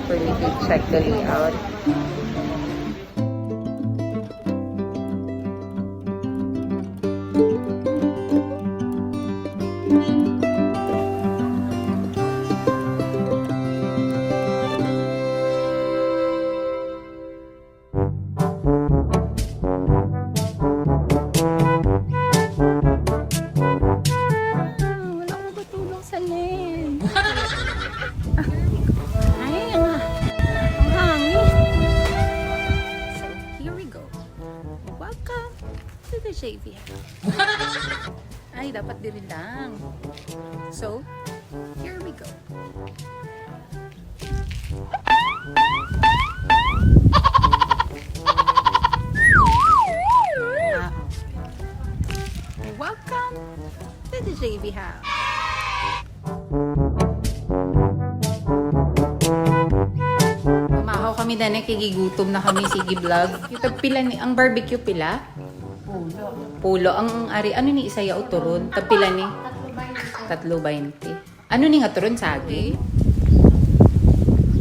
for me to check the layout. JV. Ay, dapat din lang. So, here we go. Welcome to the JV house. Mamahaw kami na nakikigutom na kami sige vlog. Yung pila ni ang barbecue pila. Pulo. Ang ari, ano ni isa ya uturon? Tapila ni? 3.20. Ano ni nga turon sagi?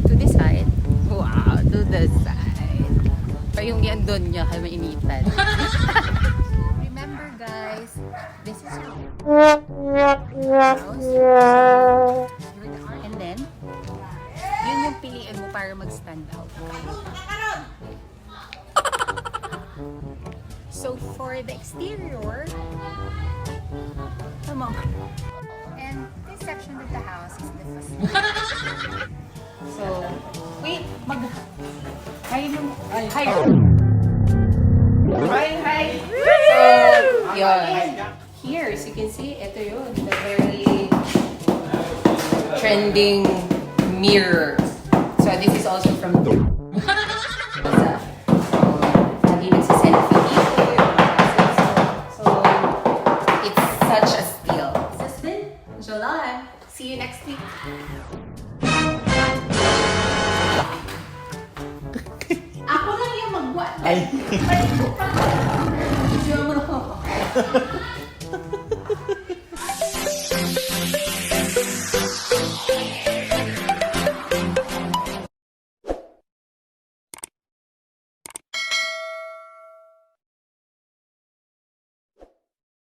To the side? Wow, to the side. Pa yung yan doon niya, kaya mainitan. Remember guys, this is your house. And then, yun yung piliin mo para mag-stand out. So for the exterior, come on. And this section of the house is the facility. So, wait, hi. So, yun. Here, as you can see, ito yun, the very trending mirror. So this is also from Jolan. See you next week. Ako lang yung magwa. Ay.